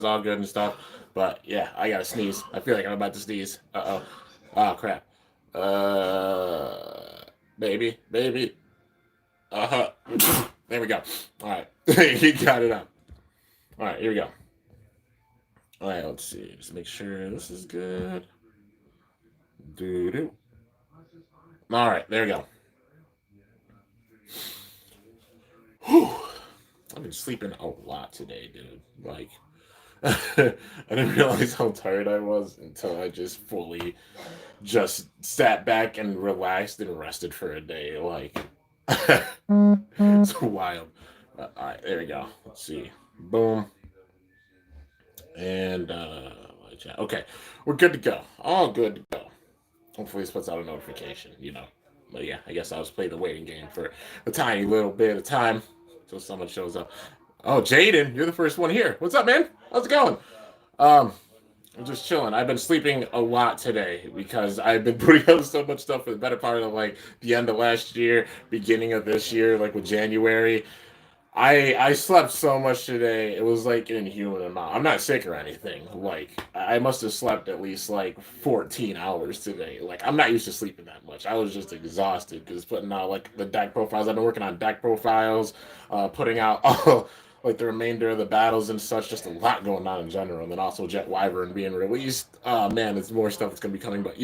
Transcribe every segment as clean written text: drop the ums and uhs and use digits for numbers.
all good and stuff. But yeah, I gotta sneeze. I feel like I'm about to sneeze. Uh oh. Oh crap. Baby. Uh-huh. There we go. All right. He got it up. All right, here we go. All right, let's see. Just make sure this is good. Doo doo. All right, there we go. Whew. I've been sleeping a lot today, dude. Like, I didn't realize how tired I was until I just fully just sat back and relaxed and rested for a day. Like, it's wild. All right, there we go. Let's see. Boom. And, okay, we're good to go. All good to go. Hopefully, this puts out a notification. But yeah, I guess I'll just play the waiting game for a tiny little bit of time until someone shows up. Oh, Jaden, you're the first one here. What's up, man? How's it going? Um, I'm just chilling. I've been sleeping a lot today because I've been putting out so much stuff for the better part of like the end of last year, beginning of this year, like with January. I slept so much today. It was like an inhuman amount. I'm not sick or anything. Like I must have slept at least like 14 hours today. Like I'm not used to sleeping that much. I was just exhausted because putting out like the deck profiles. I've been working on deck profiles, putting out all like the remainder of the battles and such. Just a lot going on in general. And then also Jet Wyvern being released. Oh man, there's more stuff that's gonna be coming. But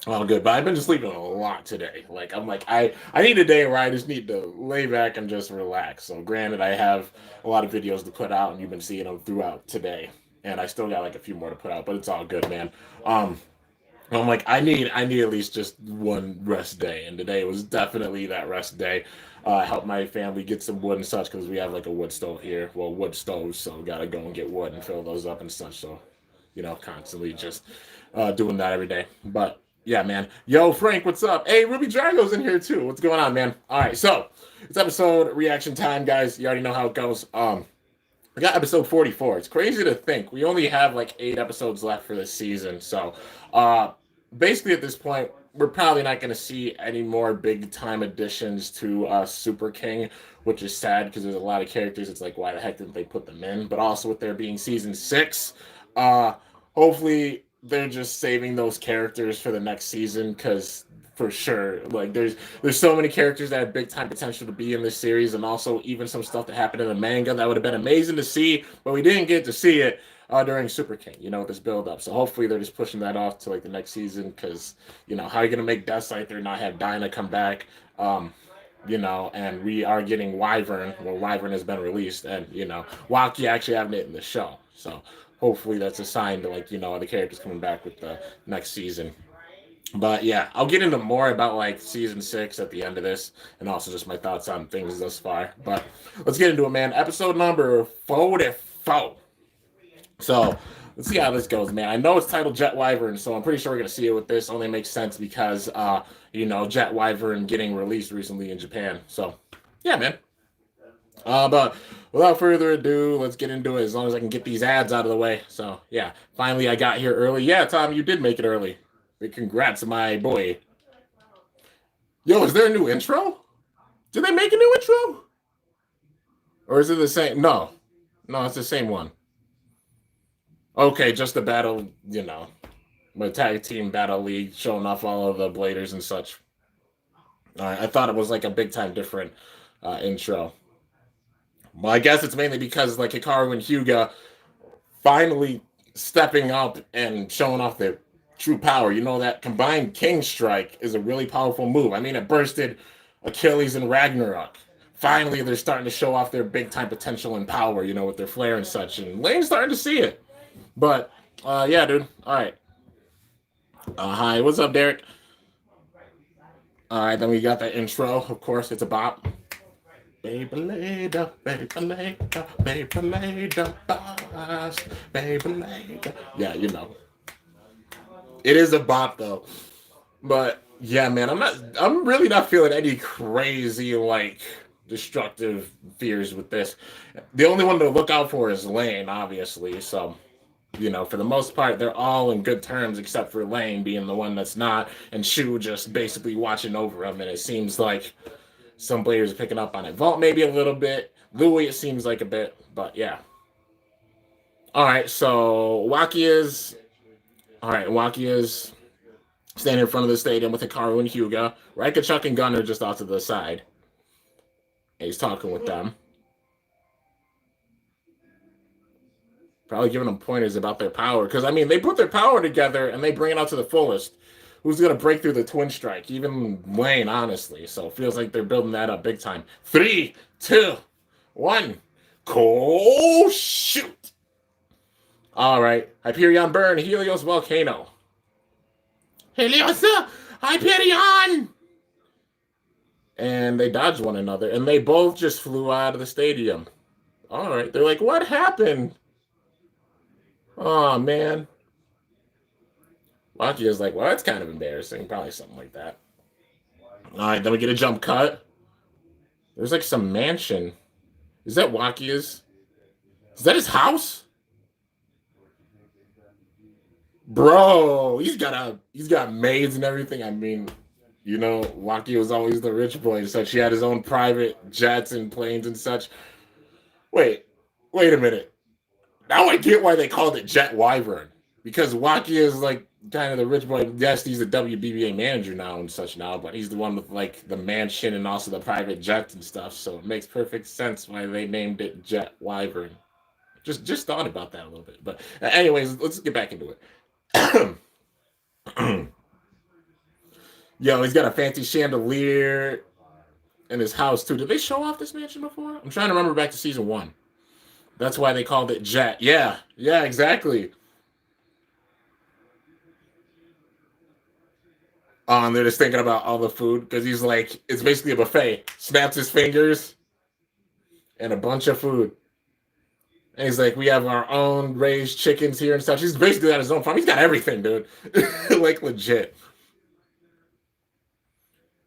all good, but I've been just sleeping a lot today. Like I'm like I need a day where I just need to lay back and just relax. So granted, I have a lot of videos to put out, and you've been seeing them throughout today, and I still got like a few more to put out, but it's all good, man. Um, I'm like I need at least just one rest day, and today was definitely that rest day. Help my family get some wood and such because we have like a wood stove here. Well, wood stoves, so gotta go and get wood and fill those up and such. So constantly just doing that every day. But yeah, man. Yo, Frank, what's up? Hey, Ruby Drago's in here too. What's going on, man? All right, so it's episode reaction time, guys. You already know how it goes. We got episode 44. It's crazy to think we only have like 8 episodes left for this season. So, uh, basically at this point, we're probably not going to see any more big time additions to Superking, which is sad because there's a lot of characters. It's like, why the heck didn't they put them in? But also with there being season 6, uh, hopefully they're just saving those characters for the next season because for sure, like there's so many characters that have big time potential to be in this series, and also even some stuff that happened in the manga that would have been amazing to see, but we didn't get to see it during Super King, this build up. So hopefully they're just pushing that off to like the next season because how are you gonna make Death Scyther not have Dinah come back? And we are getting Wyvern. Well, Wyvern has been released, and Wakiya actually having it in the show. So hopefully that's a sign to the characters coming back with the next season. But yeah, I'll get into more about like season 6 at the end of this, and also just my thoughts on things thus far. But let's get into it, man. Episode number 44. So let's see how this goes, man. I know it's titled Jet Wyvern, so I'm pretty sure we're gonna see it with this. Only makes sense because Jet Wyvern getting released recently in Japan. So yeah, man. But without further ado, let's get into it. As long as I can get these ads out of the way. So yeah, finally I got here early. Yeah, Tom, you did make it early. Big congrats, my boy. Yo, is there a new intro? Did they make a new intro? Or is it the same? No, it's the same one. Okay, just the battle, my tag team battle league showing off all of the bladers and such. All right, I thought it was like a big time different intro. Well, I guess it's mainly because like Hikaru and Hyuga finally stepping up and showing off their true power. That combined King Strike is a really powerful move. I mean, it bursted Achilles and Ragnarok. Finally, they're starting to show off their big time potential and power, with their flair and such. And Lane's starting to see it. But, yeah, dude. All right. Hi, what's up, Derek? All right, then we got the intro. Of course, it's a bop. Beyblade, Beyblade, Beyblade, boss, Beyblade. Yeah, It is a bop though. But yeah, man, I'm really not feeling any crazy like destructive fears with this. The only one to look out for is Lane, obviously. So, for the most part, they're all in good terms except for Lane being the one that's not, and Shu just basically watching over him. And it seems like some players are picking up on it. Vault maybe a little bit. Louis, it seems like a bit, but yeah. All right, so Wakiya's standing in front of the stadium with Hikaru and Hyuga. Chuck and Gunner just off to the side. And he's talking with them. Probably giving them pointers about their power. Because, I mean, they put their power together and they bring it out to the fullest. Who's going to break through the twin strike? Even Wayne, honestly. So it feels like they're building that up big time. 3, 2, 1. Cool shoot. All right. Hyperion burn. Helios volcano. Helios Hyperion. And they dodged one another. And they both just flew out of the stadium. All right. They're like, what happened? Oh, man. Wakiya's like, well, that's kind of embarrassing. Probably something like that. All right, then we get a jump cut. There's like some mansion. Is that Wakiya's? Is that his house? Bro, he's got maids and everything. I mean, you know, Wakiya was always the rich boy and such. He had his own private jets and planes and such. Wait a minute. Now I get why they called it Jet Wyvern. Because Wakiya is like kind of the rich boy. Yes, he's a WBBA manager now and such now, but he's the one with like the mansion and also the private jets and stuff. So it makes perfect sense why they named it Jet Wyvern. Just thought about that a little bit. But anyways, let's get back into it. Yo, he's got a fancy chandelier in his house too. Did they show off this mansion before? I'm trying to remember back to season 1. That's why they called it Jet. Yeah, exactly. And they're just thinking about all the food because he's like, it's basically a buffet. Snaps his fingers and a bunch of food. And he's like, we have our own raised chickens here and stuff. He's basically got his own farm. He's got everything, dude. Like, legit.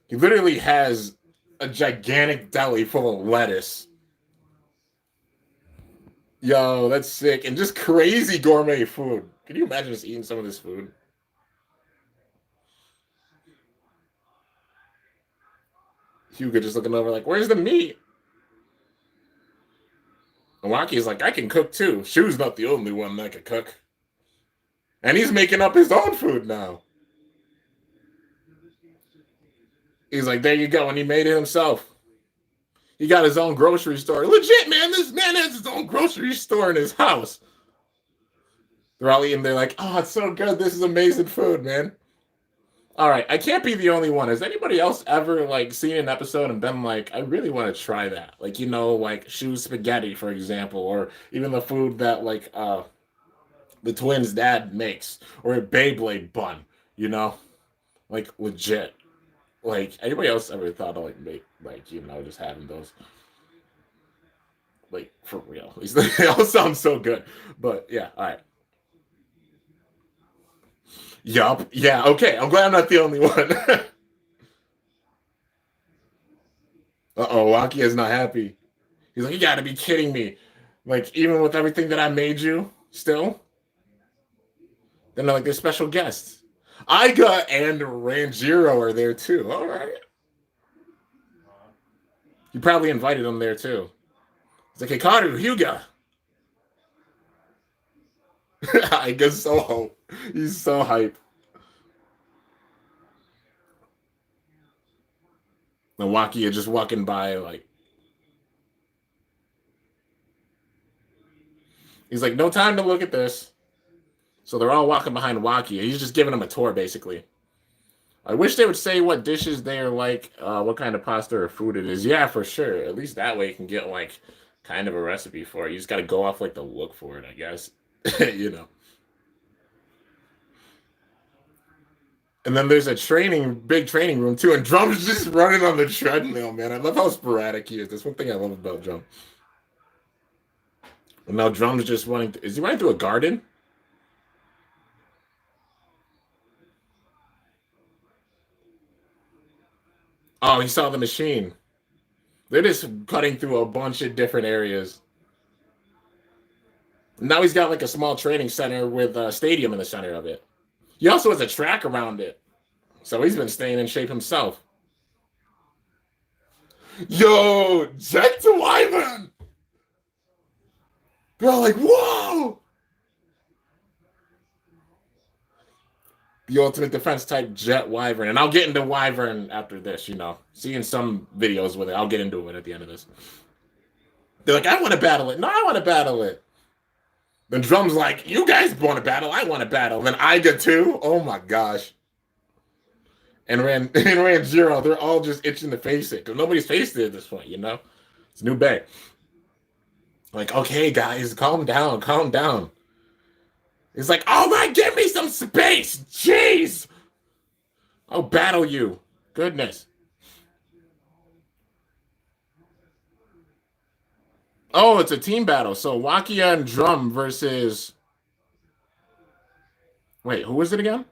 He literally has a gigantic deli full of lettuce. Yo, that's sick. And just crazy gourmet food. Can you imagine just eating some of this food? Hyuga just looking over like, where's the meat? Wakiya's like, I can cook too. Shu's not the only one that can cook. And he's making up his own food now. He's like, there you go. And he made it himself. He got his own grocery store. Legit, man. This man has his own grocery store in his house. They're all eating. They're like, oh, it's so good. This is amazing food, man. All right, I can't be the only one. Has anybody else ever like seen an episode and been like, I really want to try that? Like, you know, like Shu's spaghetti, for example, or even the food that like the twins' dad makes, or a Beyblade bun, you know? Like legit. Like anybody else ever thought of like make like, you know, just having those like for real. They all sound so good. But yeah, all right. Yup. Yeah, okay. I'm glad I'm not the only one. Uh-oh, Wakiya is not happy. He's like, you gotta be kidding me. Like, even with everything that I made you, still? Then they're like, they're special guests. Iga and Ranjiro are there too. All right. You probably invited them there too. It's like, Hikaru, Hyuga. Iga's so he's so hype. And Wakiya just walking by, like, he's like, no time to look at this. So they're all walking behind Wakiya. He's just giving them a tour, basically. I wish they would say what dishes they're like, what kind of pasta or food it is. Yeah, for sure. At least that way you can get, like, kind of a recipe for it. You just got to go off, like, the look for it, I guess. You know. And then there's a big training room, too. And Drum's just running on the treadmill, man. I love how sporadic he is. That's one thing I love about Drum. And now Drum's just running. Is he running through a garden? Oh, he saw the machine. They're just cutting through a bunch of different areas. Now he's got like a small training center with a stadium in the center of it. He also has a track around it. So he's been staying in shape himself. Yo, Jack to Wyvern! Bro, like, whoa! the ultimate defense type Jet Wyvern. And I'll get into Wyvern after this, you know. Seeing some videos with it. I'll get into it at the end of this. They're like, I want to battle it. No, I want to battle it. Then Drum's like, you guys want to battle. I want to battle. Then Iga too. Oh my gosh. And Ran Zero, they're all just itching to face it. Because nobody's faced it at this point, you know? It's New Bay. Like, okay, guys, calm down, calm down. He's like, all right, give me some space. Jeez. I'll battle you. Goodness. Oh, it's a team battle. So Wakiya and Drum versus... Wait, who was it again?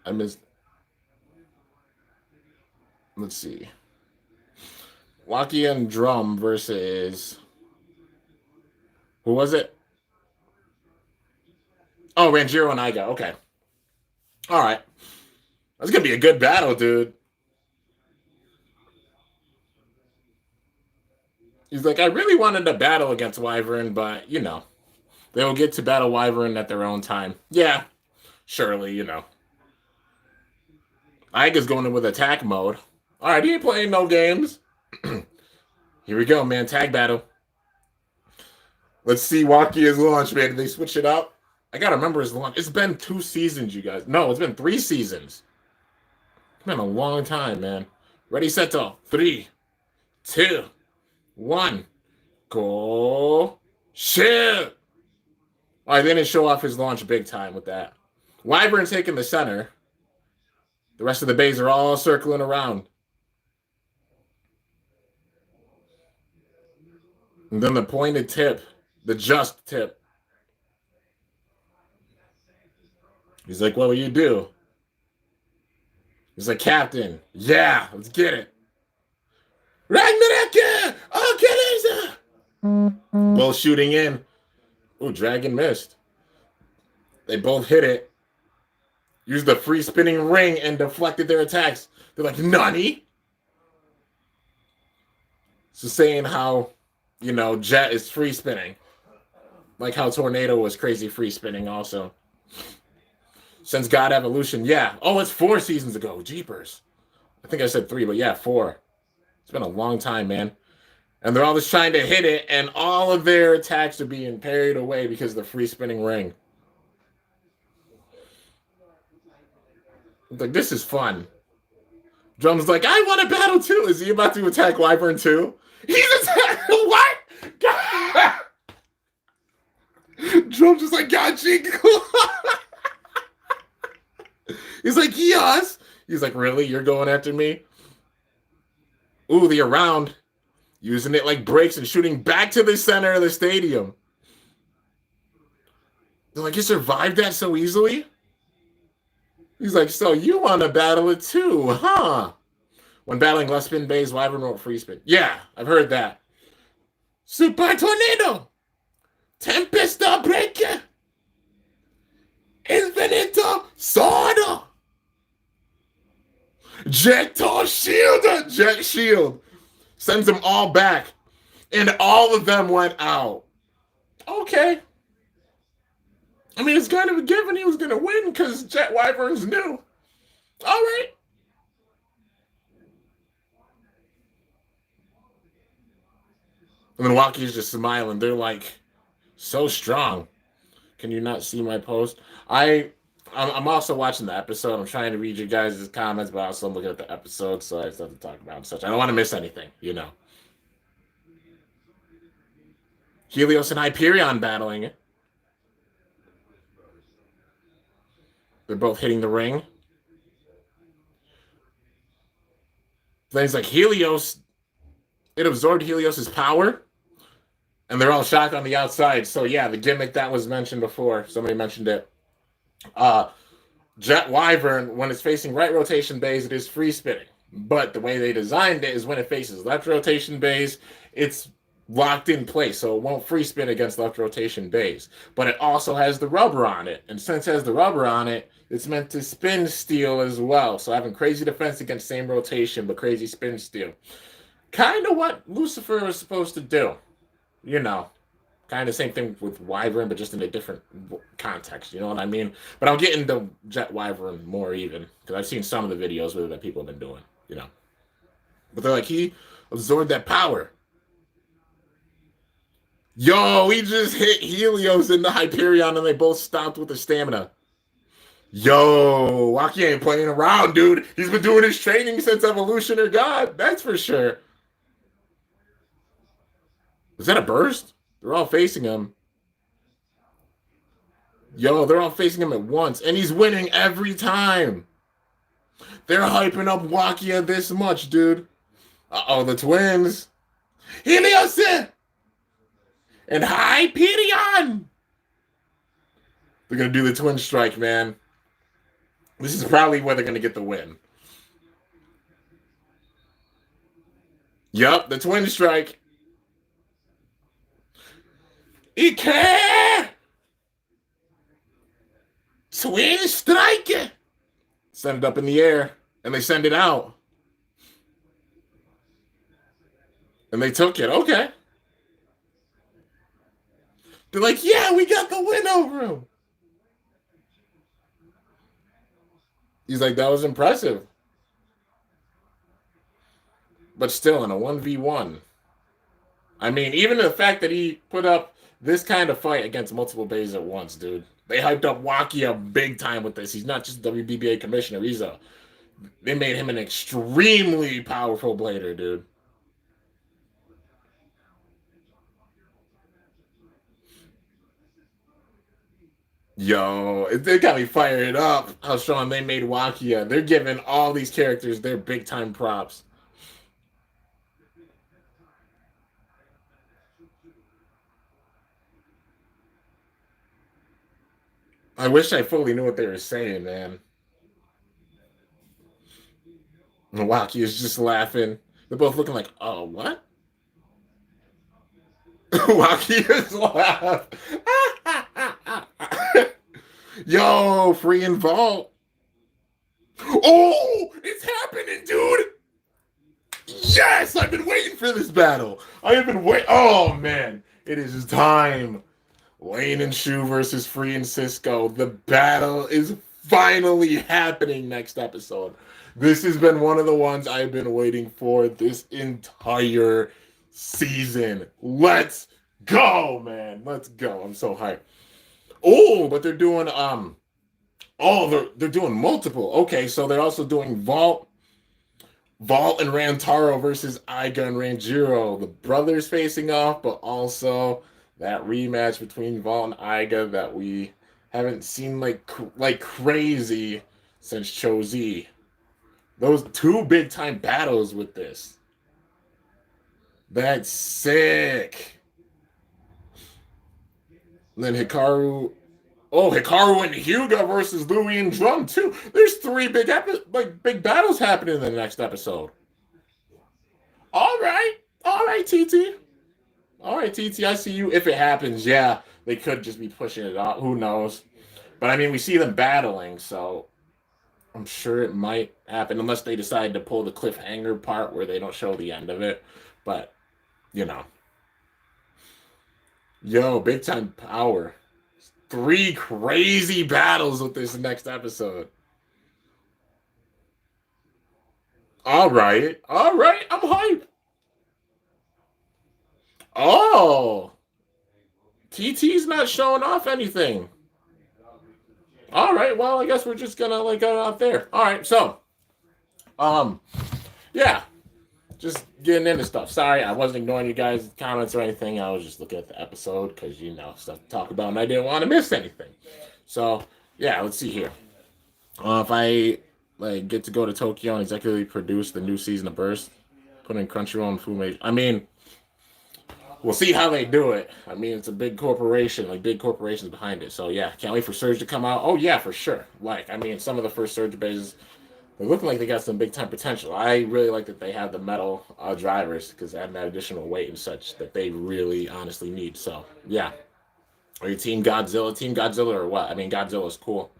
I missed... Let's see. Wakiya and Drum versus... Who was it? Oh, Ranjiro and Iga. Okay. All right. That's going to be a good battle, dude. He's like, I really wanted to battle against Wyvern, but, you know, they'll get to battle Wyvern at their own time. Yeah, surely, you know. Iga's going in with attack mode. All right, he ain't playing no games. Here we go, man. Tag battle. Let's see Wakiya's launch, man. Did they switch it up? I got to remember his launch. It's been 2 seasons, you guys. No, it's been 3 seasons. It's been a long time, man. Ready, set, to 3, 2, 1. Go. Shoot. All right, they didn't show off his launch big time with that. Wyvern taking the center. The rest of the bays are all circling around. And then the pointed tip. The just tip. He's like, what will you do? He's like, Captain. Yeah, let's get it. Ragnarok! Oh, both shooting in. Ooh, Dragon missed. They both hit it. Used the free spinning ring and deflected their attacks. They're like, Nani? So saying how, you know, Jet is free spinning. Like how Tornado was crazy free spinning also. Since God Evolution, yeah. Oh, it's 4 seasons ago. Jeepers. I think I said 3, but yeah, 4. It's been a long time, man. And they're all just trying to hit it, and all of their attacks are being parried away because of the free spinning ring. Like, this is fun. Drum's like, I want to battle too. Is he about to attack Wyvern too? He's attacking what? Drum's just like, God, he's like, yes. He's like, really? You're going after me? Ooh, the around. Using it like brakes and shooting back to the center of the stadium. They're like, you survived that so easily? He's like, so you want to battle it too, huh? When battling less spin bays, Wyvern won't free spin. Yeah, I've heard that. Super Tornado! Tempesta Breaker! Infinito Sword! Jet Shield! Jet Shield! Sends them all back. And all of them went out. Okay. I mean, it's kind of a given he was going to win because Jet Wyvern's new. All right. And then Wakiya's just smiling. They're like, so strong. Can you not see my post? I'm also watching the episode. I'm trying to read you guys' comments, but also I'm looking at the episode, so I have stuff to talk about and such. I don't want to miss anything, you know. Helios and Hyperion battling it. They're both hitting the ring. Things like Helios, it absorbed Helios's power, and they're all shocked on the outside. So yeah, the gimmick that was mentioned before, somebody mentioned it. Jet Wyvern, when it's facing right rotation bays, it is free spinning. But the way they designed it is when it faces left rotation bays, it's locked in place, so it won't free spin against left rotation bays. But it also has the rubber on it, and since it has the rubber on it, it's meant to spin steal as well. So having crazy defense against same rotation, but crazy spin steal. Kind of what Lucifer was supposed to do. You know, Kind of the same thing with Wyvern, but just in a different context. You know what I mean? But I'll get into Jet Wyvern more even because I've seen some of the videos with it that people have been doing. You know, but they're like he absorbed that power. Yo, he just hit Helios in the Hyperion, and they both stopped with the stamina. Yo, Wakiya ain't playing around, dude. He's been doing his training since Evolution or God. That's for sure. Is that a burst? They're all facing him. Yo, they're all facing him at once, and he's winning every time. They're hyping up Wakiya this much, dude. Uh-oh, the twins. Helios and Hyperion. They're going to do the twin strike, man. This is probably where they're going to get the win. Yup, the twin strike. Ike! Twin strike! Send it up in the air, and they send it out. And they took it. Okay. They're like, yeah, we got the win over him. He's like, that was impressive. But still, in a 1v1. I mean, even the fact that he put up this kind of fight against multiple bays at once, dude. They hyped up Wakiya big time with this. He's not just WBBA commissioner. They made him an extremely powerful blader, dude. Yo, they got me fired up how strong they made Wakiya. They're giving all these characters their big time props. I wish I fully knew what they were saying, man. Wakiya's just laughing. They're both looking like, oh, what? Wakiya's laugh. Yo, free and vault. Oh, it's happening, dude. Yes, I've been waiting for this battle. I have been waiting. Oh, man. It is time. Lane and Shu versus Free and Cisco. The battle is finally happening next episode. This has been one of the ones I've been waiting for this entire season. Let's go, man. Let's go. I'm so hyped. Oh, but they're doing they're doing multiple. Okay, so they're also doing Vault and Rantaro versus Iga and Ranjiro. The brothers facing off, but also that rematch between Vault and Iga that we haven't seen like crazy since Chozi. Those two big time battles with this. That's sick. And then Hikaru and Hyuga versus Louie and Drum too. There's three big battles happening in the next episode. All right, TT. All right, TT. I see you. If it happens, yeah, they could just be pushing it off. Who knows? But I mean, we see them battling, so I'm sure it might happen unless they decide to pull the cliffhanger part where they don't show the end of it. But you know. Yo, big time power. 3 crazy battles with this next episode. All right, I'm hyped. Oh, TT's not showing off anything. All right, well, I guess we're just gonna go out there. All right, so, yeah. Just getting into stuff. Sorry, I wasn't ignoring you guys' comments or anything. I was just looking at the episode because, stuff to talk about, and I didn't want to miss anything. So, yeah, let's see here. If I get to go to Tokyo and executively produce the new season of Burst, put in Crunchyroll and Funimation. I mean, we'll see how they do it. I mean, it's a big corporation, big corporations behind it. So, yeah, can't wait for Surge to come out. Oh, yeah, for sure. Some of the first Surge bases, they're looking like they got some big time potential. I really like that they have the metal drivers because adding that additional weight and such that they really honestly need. So yeah, are you Team Godzilla or what? I mean, Godzilla's cool,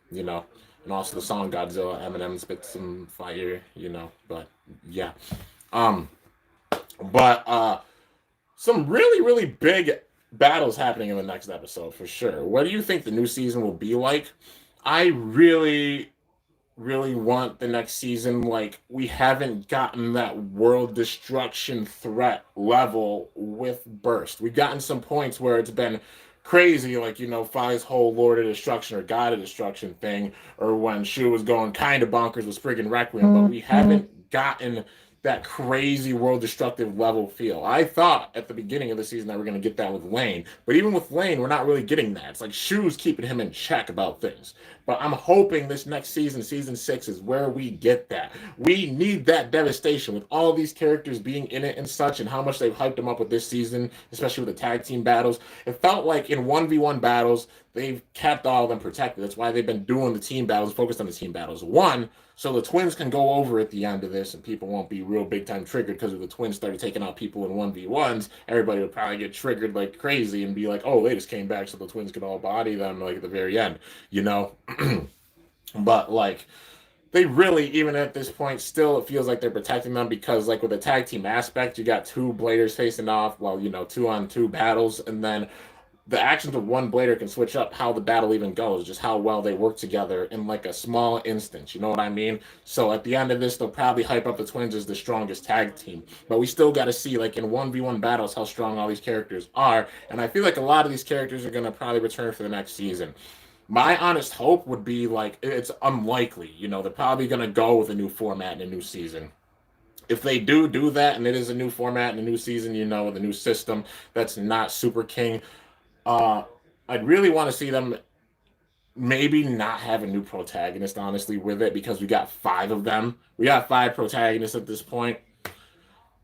and also the song Godzilla. Eminem spit some fire, But yeah, but some really big battles happening in the next episode for sure. What do you think the new season will be like? I really want the next season. Like, we haven't gotten that world destruction threat level with Burst. We've gotten some points where it's been crazy, like, Fi's whole Lord of Destruction or God of Destruction thing, or when Shu was going kind of bonkers with friggin' Requiem, but we haven't gotten that crazy world destructive level feel. I thought at the beginning of the season that we're going to get that with Lane, but even with Lane, we're not really getting that. It's like Shu's keeping him in check about things. But I'm hoping this next season, season 6, is where we get that. We need that devastation with all these characters being in it and such, and how much they've hyped them up with this season, especially with the tag team battles. It felt like in 1v1 battles, they've kept all of them protected. That's why they've been doing the team battles, focused on the team battles. One, so the twins can go over at the end of this and people won't be real big time triggered, because if the twins started taking out people in 1v1s, everybody would probably get triggered like crazy and be like, oh, they just came back so the twins could all body them like at the very end, you know? But like, they really, even at this point, still it feels like they're protecting them, because like with the tag team aspect, you got two bladers facing off, well, 2-on-2 battles, and then the actions of one blader can switch up how the battle even goes, just how well they work together in like a small instance. You know what I mean? So at the end of this, they'll probably hype up the twins as the strongest tag team. But we still got to see, like in 1v1 battles, how strong all these characters are. And I feel like a lot of these characters are going to probably return for the next season. My honest hope would be, like, it's unlikely. They're probably going to go with a new format and a new season. If they do that, and it is a new format and a new season, with a new system that's not Superking, uh, I'd really want to see them maybe not have a new protagonist, honestly, with it, because we got 5 of them. We got 5 protagonists at this point.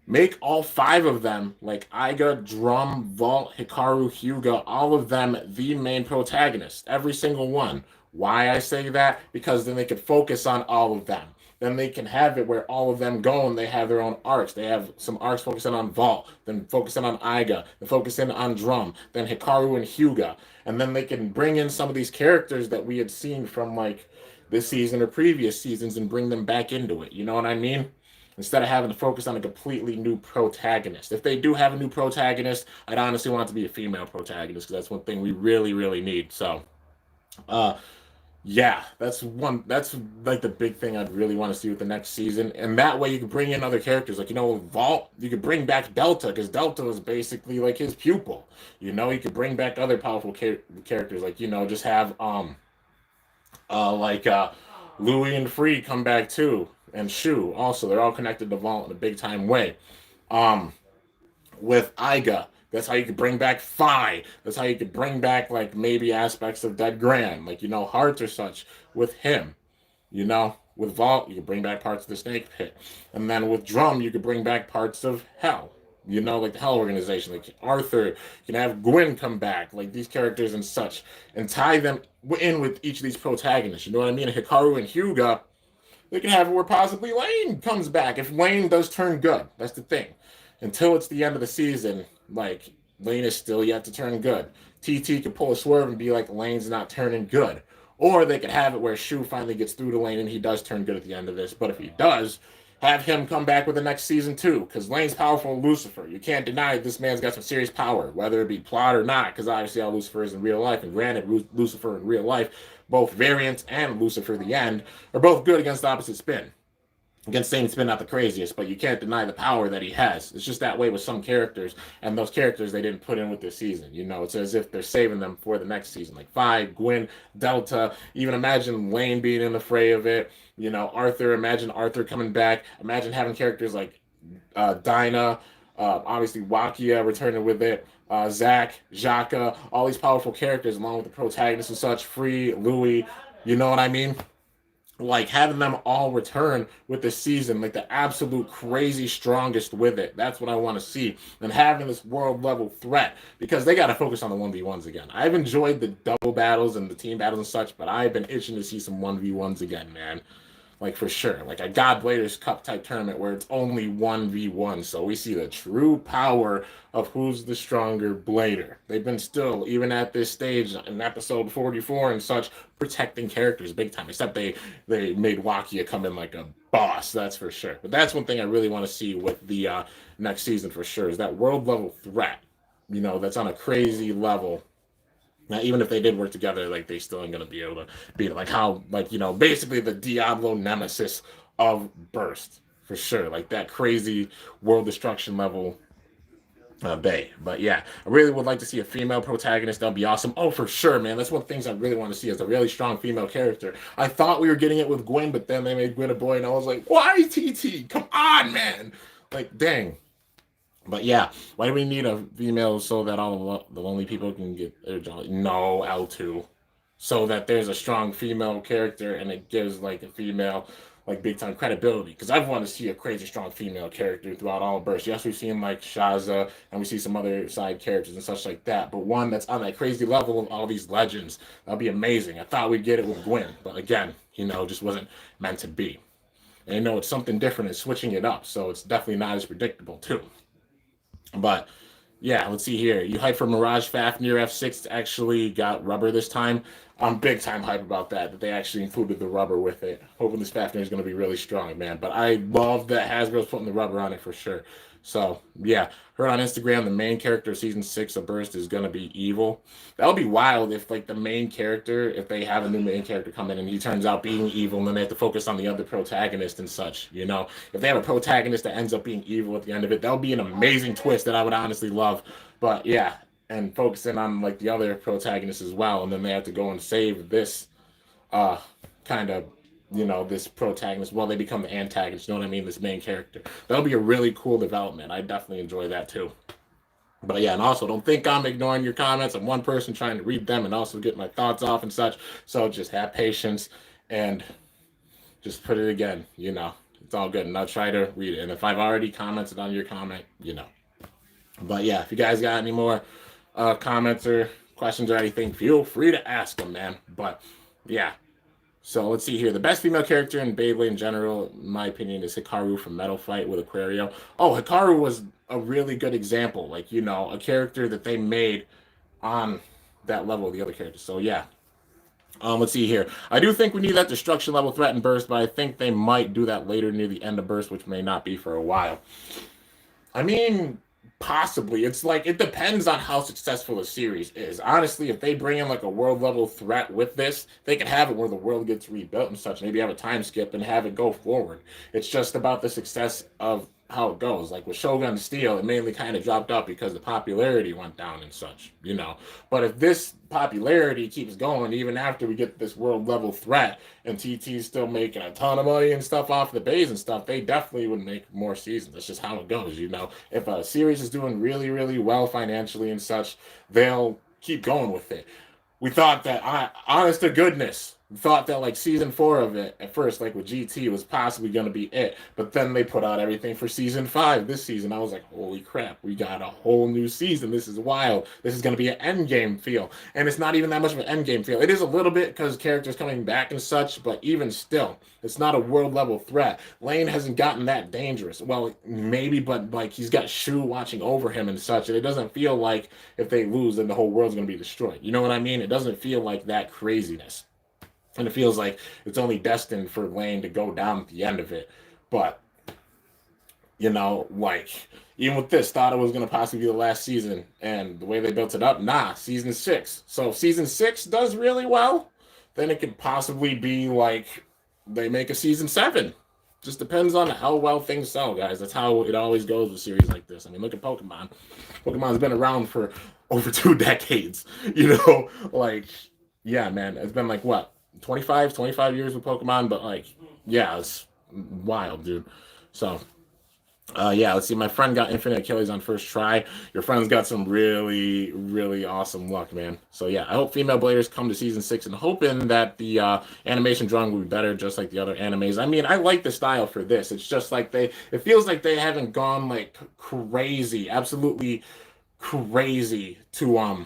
Make all 5 of them, like Iga, Drum, Vault, Hikaru, Hyuga, all of them the main protagonist. Every single one. Why I say that? Because then they could focus on all of them. Then they can have it where all of them go and they have their own arcs. They have some arcs focusing on Vault, then focusing on Iga, then focusing on Drum, then Hikaru and Hyuga. And then they can bring in some of these characters that we had seen from like this season or previous seasons and bring them back into it. You know what I mean? Instead of having to focus on a completely new protagonist. If they do have a new protagonist, I'd honestly want it to be a female protagonist, because that's one thing we really, really need. So, yeah, that's like the big thing I'd really want to see with the next season. And that way you can bring in other characters. Like, Vault, you could bring back Delta, because Delta is basically like his pupil. You could bring back other powerful characters. Like, just have, Louis and Free come back too, and Shu also. They're all connected to Vault in a big time way. With Iga, that's how you could bring back Fi. That's how you could bring back like maybe aspects of Dead Grand, like Hearts or such with him. With Vault, you could bring back parts of the Snake Pit, and then with Drum, you could bring back parts of Hell. Like the Hell Organization, like Arthur. You can have Gwen come back, like these characters and such, and tie them in with each of these protagonists. You know what I mean? Hikaru and Hyuga, they can have it where possibly Lane comes back. If Lane does turn good, that's the thing. Until it's the end of the season, like, Lane is still yet to turn good. TT could pull a swerve and be like, Lane's not turning good. Or they could have it where Shu finally gets through to Lane and he does turn good at the end of this. But if he does, have him come back with the next season too, because Lane's powerful in Lucifer. You can't deny this man's got some serious power, whether it be plot or not, because obviously how Lucifer is in real life, and granted, Lucifer in real life, both Variants and Lucifer the End, are both good against the opposite spin. Against same spin, not the craziest, but you can't deny the power that he has. It's just that way with some characters, and those characters they didn't put in with this season. It's as if they're saving them for the next season. Like Fi, Gwen, Delta, even imagine Lane being in the fray of it. Arthur, imagine Arthur coming back. Imagine having characters like Dinah, obviously Wakiya returning with it. Zach, Jaka, all these powerful characters along with the protagonists and such, Free, Louis, you know what I mean? Like, having them all return with the season, like the absolute crazy strongest with it. That's what I want to see. And having this world level threat, because they got to focus on the 1v1s again. I've enjoyed the double battles and the team battles and such, but I've been itching to see some 1v1s again, man. Like, for sure. Like a God Bladers Cup type tournament where it's only 1v1. So we see the true power of who's the stronger blader. They've been still, even at this stage in episode 44 and such, protecting characters big time. Except they made Wakiya come in like a boss, that's for sure. But that's one thing I really want to see with the next season for sure, is that world level threat. that's on a crazy level. Now, even if they did work together, like they still ain't gonna be able to beat it. Like how, like basically the Diablo nemesis of Burst for sure. Like that crazy world destruction level Bay. But yeah, I really would like to see a female protagonist. That'd be awesome. Oh, for sure, man. That's one of the things I really want to see is a really strong female character. I thought we were getting it with Gwen, but then they made Gwen a boy, and I was like, why TT? Come on, man. Like, dang. But yeah, why do we need a female so that all the lonely people can get their jolly? No, L2. So that there's a strong female character and it gives like a female like big time credibility. Because I've wanted to see a crazy strong female character throughout all of Burst. Yes, we've seen like Shaza and we see some other side characters and such like that. But one that's on that crazy level of all these legends, that'd be amazing. I thought we'd get it with Gwen, but again, just wasn't meant to be. And it's something different and switching it up. So it's definitely not as predictable too. But yeah, let's see here. You hype for Mirage Fafnir F6 actually got rubber this time. I'm big time hype about that they actually included the rubber with it. Hoping this Fafnir is going to be really strong, man. But I love that Hasbro's putting the rubber on it for sure. So yeah, heard on Instagram the main character of season 6 of Burst is going to be evil. That would be wild if like the main character, if they have a new main character come in and he turns out being evil, and then they have to focus on the other protagonist and such. If they have a protagonist that ends up being evil at the end of it, that would be an amazing twist that I would honestly love. But yeah, and focusing on like the other protagonist as well, and then they have to go and save this kind of this protagonist while they become the antagonist. You know what I mean? This main character. That'll be a really cool development. I definitely enjoy that too. But yeah, and also don't think I'm ignoring your comments. I'm one person trying to read them and also get my thoughts off and such. So just have patience and just put it again. It's all good, and I'll try to read it. And if I've already commented on your comment, But yeah, if you guys got any more comments or questions or anything, feel free to ask them, man. But yeah. So let's see here. The best female character in Beyblade in general, in my opinion, is Hikaru from Metal Fight with Aquario. Oh, Hikaru was a really good example. Like, a character that they made on that level of the other characters. So yeah. Let's see here. I do think we need that destruction level threat in Burst, but I think they might do that later near the end of Burst, which may not be for a while. I mean, possibly. It's like, it depends on how successful the series is. Honestly, if they bring in like a world level threat with this, they can have it where the world gets rebuilt and such. Maybe have a time skip and have it go forward. It's just about the success of how it goes. Like with Shogun Steel, it mainly kind of dropped out because the popularity went down and such, But if this popularity keeps going, even after we get this world level threat and TT's still making a ton of money and stuff off the base and stuff, they definitely would make more seasons. That's just how it goes, If a series is doing really, really well financially and such, they'll keep going with it. We thought that, honest to goodness, thought that like season 4 of it at first, like with GT, was possibly going to be it, but then they put out everything for season 5 this season. I was like, holy crap, we got a whole new season. This is wild. This is going to be an end game feel, and it's not even that much of an end game feel. It is a little bit because characters coming back and such, but even still, it's not a world level threat. Lane hasn't gotten that dangerous. Well, maybe, but like he's got Shu watching over him and such, and it doesn't feel like if they lose, then the whole world's going to be destroyed. You know what I mean? It doesn't feel like that craziness. And it feels like it's only destined for Lane to go down at the end of it. But, like, even with this, thought it was going to possibly be the last season. And the way they built it up, season 6. So if season 6 does really well, then it could possibly be like they make a season 7. Just depends on how well things sell, guys. That's how it always goes with series like this. I mean, look at Pokemon. Pokemon's been around for over 2 decades. Like, yeah, man. It's been like, what? 25 years with Pokemon, but like, yeah, it's wild, dude. So, yeah, let's see. My friend got Infinite Achilles on first try. Your friend's got some really, really awesome luck, man. So, yeah, I hope female bladers come to season 6 and hoping that the animation drawing will be better, just like the other animes. I mean, I like the style for this. It's just like it feels like they haven't gone like crazy, absolutely crazy to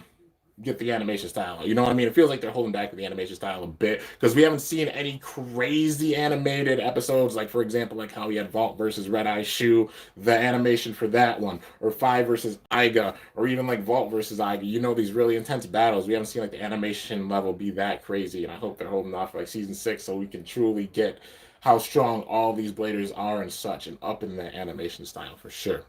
get the animation style. You know what I mean? It feels like they're holding back the animation style a bit because we haven't seen any crazy animated episodes. Like, for example, like how we had Vault versus Red Eye Shoe, the animation for that one, or Five versus Iga, or even like Vault versus Iga. These really intense battles. We haven't seen like the animation level be that crazy, and I hope they're holding off for like season 6 so we can truly get how strong all these bladers are and such, and up in the animation style for sure.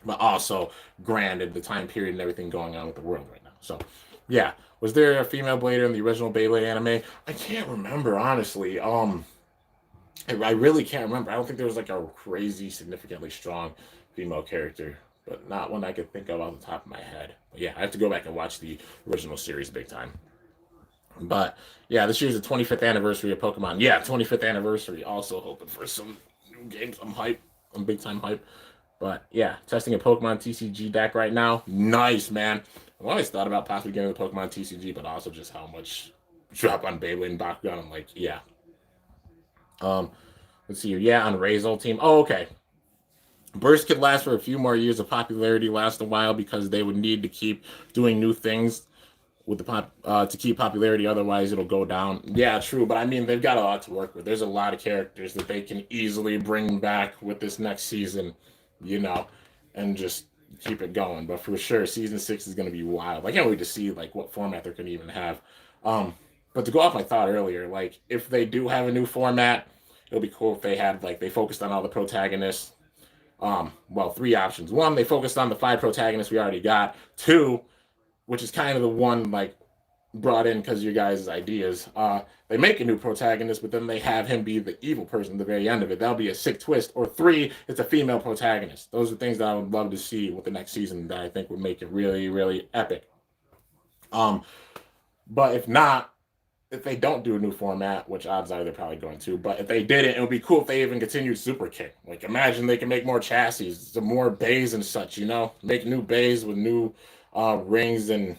but also granted the time period and everything going on with the world right now. So, yeah. Was there a female blader in the original Beyblade anime? I can't remember honestly. I really can't remember. I don't think there was like a crazy, significantly strong female character, but not one I could think of off the top of my head. But yeah, I have to go back and watch the original series big time. But yeah, this year's the 25th anniversary of Pokemon. Yeah, 25th anniversary. Also hoping for some new games. I'm hype. I'm big time hype. But yeah, testing a Pokemon TCG deck right now. Nice, man. I've always thought about possibly getting the Pokemon TCG, but also just how much drop on Beyblade and Bakugan. I'm like, yeah. Um, let's see here. Yeah, on Ray's old team. Oh, okay. Burst could last for a few more years of popularity, last a while because they would need to keep doing new things with the to keep popularity. Otherwise, it'll go down. Yeah, true. But I mean, they've got a lot to work with. There's a lot of characters that they can easily bring back with this next season, you know, and just keep it going. But for sure, season 6 is going to be wild. I can't wait to see like what format they're going to even have. Um, but to go off my thought earlier, like if they do have a new format, it'll be cool if they had like they focused on all the protagonists. Well, three options. One, they focused on the 5 protagonists we already got. Two, which is kind of the one like brought in because you guys' ideas. They make a new protagonist, but then they have him be the evil person at the very end of it. That'll be a sick twist. Or 3, it's a female protagonist. Those are things that I would love to see with the next season that I think would make it really, really epic. Um, but if not, if they don't do a new format, which odds are they're probably going to, but if they didn't, it would be cool if they even continued Superking. Like, imagine they can make more chassis, some more bays and such, you know? Make new bays with new rings and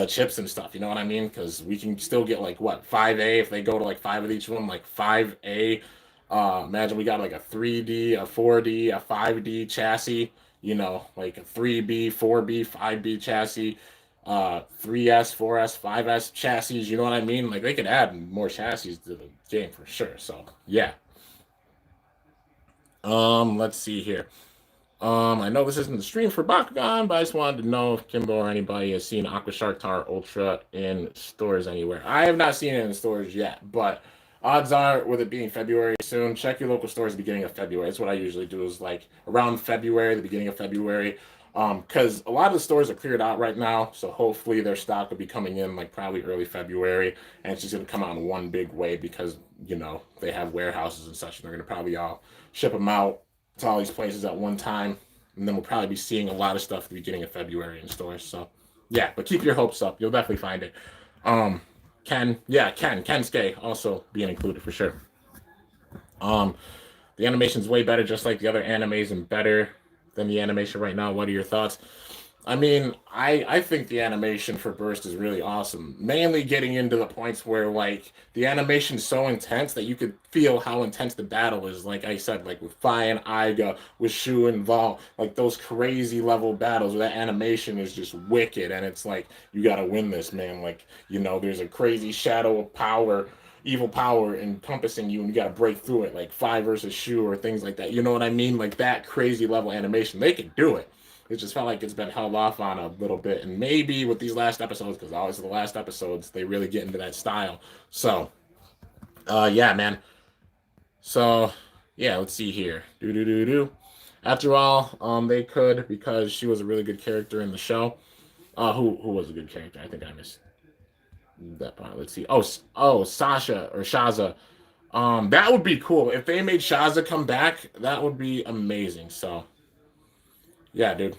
chips and stuff. You know what I mean? Because we can still get like what 5A if they go to like 5 of each one, like 5A. Imagine we got like a 3D, a 4D, a 5D chassis. You know, like a 3B, 4B, 5B chassis, 3S, 4S, 5S chassis. You know what I mean? Like they could add more chassis to the game for sure. So yeah. Let's see here. I know this isn't the stream for Bakugan, but I just wanted to know if Kimbo or anybody has seen Aqua Shark Tar Ultra in stores anywhere. I have not seen it in stores yet, but odds are, with it being February soon, check your local stores at the beginning of February. That's what I usually do is like around February, the beginning of February. Because a lot of the stores are cleared out right now, so hopefully their stock will be coming in like probably early February, and it's just gonna come out in one big wave because you know they have warehouses and such, and they're gonna probably all ship them out to all these places at one time, and then we'll probably be seeing a lot of stuff at the beginning of February in stores. So, yeah, but keep your hopes up. You'll definitely find it. Um, Kensuke also being included for sure. Um, the animation's way better, just like the other animes, and better than the animation right now. What are your thoughts? I mean, I think the animation for Burst is really awesome. Mainly getting into the points where like the animation's so intense that you could feel how intense the battle is. Like I said, like with Fi and Iga, with Shu and Vol, like those crazy level battles where that animation is just wicked, and it's like you gotta win this, man. Like you know, there's a crazy shadow of power. Evil power encompassing you, and you got to break through it, like Fi versus Shu or things like that. You know what I mean? Like that crazy level animation, they can do it. It just felt like it's been held off on a little bit, and maybe with these last episodes, because always the last episodes they really get into that style. So, yeah, man. So, yeah, let's see here. Do do do do. After all, they could because she was a really good character in the show. Who was a good character? I think I missed that part. Let's see. Oh, Sasha or Shaza. That would be cool if they made Shaza come back. That would be amazing. So, yeah, dude.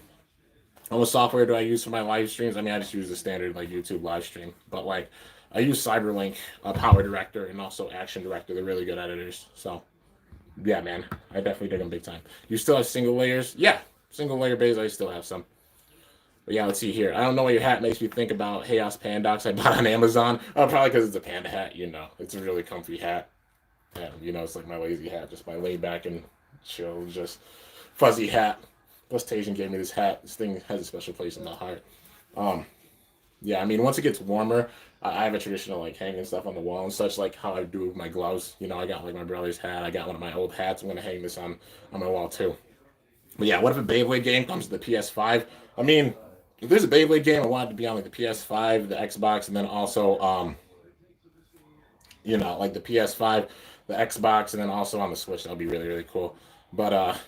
What software do I use for my live streams? I mean, I just use the standard like YouTube live stream, but like I use Cyberlink, Power Director, and also Action Director. They're really good editors. So yeah, man, I definitely dig them big time. You still have single layers? Yeah, single layer bays. I still have some. But yeah, let's see here. I don't know what your hat makes me think about Chaos Pandox I bought on Amazon. Probably because it's a panda hat. You know, it's a really comfy hat. Yeah, you know, it's like my lazy hat, just my lay back and chill, just fuzzy hat. Plus, Tajan gave me this hat. This thing has a special place in my heart. Um, yeah, I mean, once it gets warmer, I have a traditional like hanging stuff on the wall and such, like how I do with my gloves. You know, I got like my brother's hat. I got one of my old hats. I'm gonna hang this on my wall too. But yeah, what if a Beyblade game comes to the PS5? I mean, if there's a Beyblade game, I want it to be on like the PS5, the Xbox, and then also you know, like the PS5, the Xbox, and then also on the Switch. That'll be really really cool. But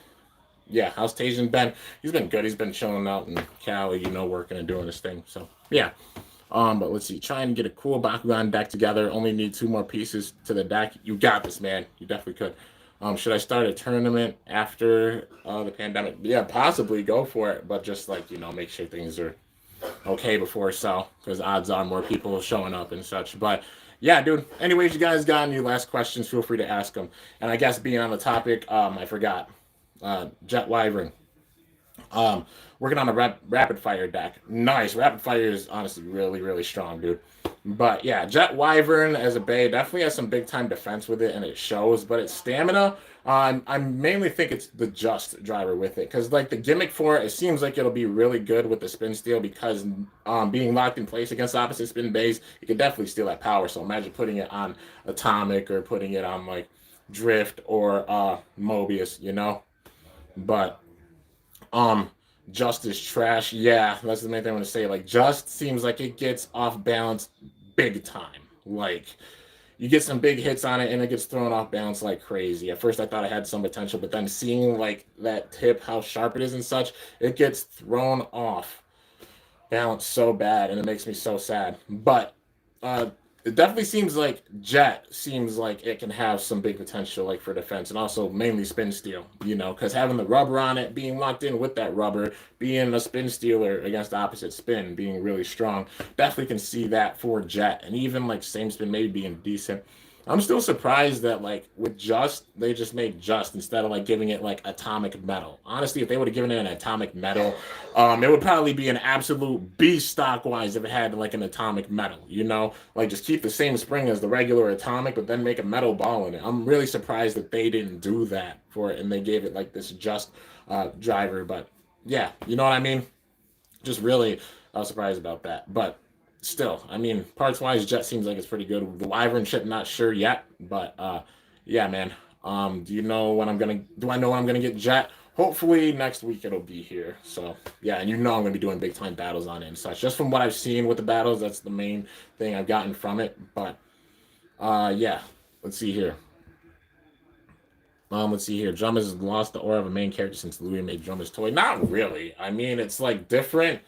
yeah, how's Tajan been? He's been good. He's been chilling out in Cali, working and doing his thing. So yeah. But let's see. Try and get a cool Bakugan deck together. Only need 2 more pieces to the deck. You got this, man. You definitely could. Should I start a tournament after the pandemic? Yeah, possibly go for it, but just like make sure things are okay before so, because odds are more people showing up and such. But yeah, dude. Anyways, you guys got any last questions? Feel free to ask them. And I guess being on the topic, I forgot. Jet Wyvern. Um, Working on a rapid fire deck. Nice. Rapid fire is honestly really, really strong, dude. But yeah, Jet Wyvern as a Bay definitely has some big time defense with it, and it shows. But its stamina, I mainly think it's the just driver with it, because like the gimmick for it, it seems like it'll be really good with the spin steal, because being locked in place against opposite spin bays, you can definitely steal that power. So imagine putting it on Atomic or putting it on like Drift or Mobius. But um, Just is trash. Yeah, that's the main thing I want to say. Like, Just seems like it gets off balance big time. Like, you get some big hits on it and it gets thrown off balance like crazy. At first, I thought it had some potential, but then seeing like that tip, how sharp it is and such, it gets thrown off balance so bad, and it makes me so sad. But uh, it definitely seems like Jet seems like it can have some big potential, like for defense, and also mainly spin steal. Because having the rubber on it, being locked in with that rubber, being a spin stealer against the opposite spin, being really strong, definitely can see that for Jet, and even like same spin maybe being decent. I'm still surprised that like with Just they just made Just instead of like giving it like atomic metal. Honestly, if they would have given it an atomic metal, it would probably be an absolute beast stock wise if it had like an atomic metal. Like just keep the same spring as the regular atomic, but then make a metal ball in it. I'm really surprised that they didn't do that for it and they gave it like this Just driver. But yeah, you know what I mean? Just really surprised about that. But still, I mean, parts wise, Jet seems like it's pretty good. The Wyvern ship, not sure yet, but yeah, man. Do you know when I'm gonna? Do I know when I'm gonna get Jet? Hopefully next week it'll be here. So yeah, and I'm gonna be doing big time battles on it and such. Just from what I've seen with the battles, that's the main thing I've gotten from it. But yeah, let's see here. Let's see here. Drum has lost the aura of a main character since Louis made Drum his toy. Not really. I mean, it's like different.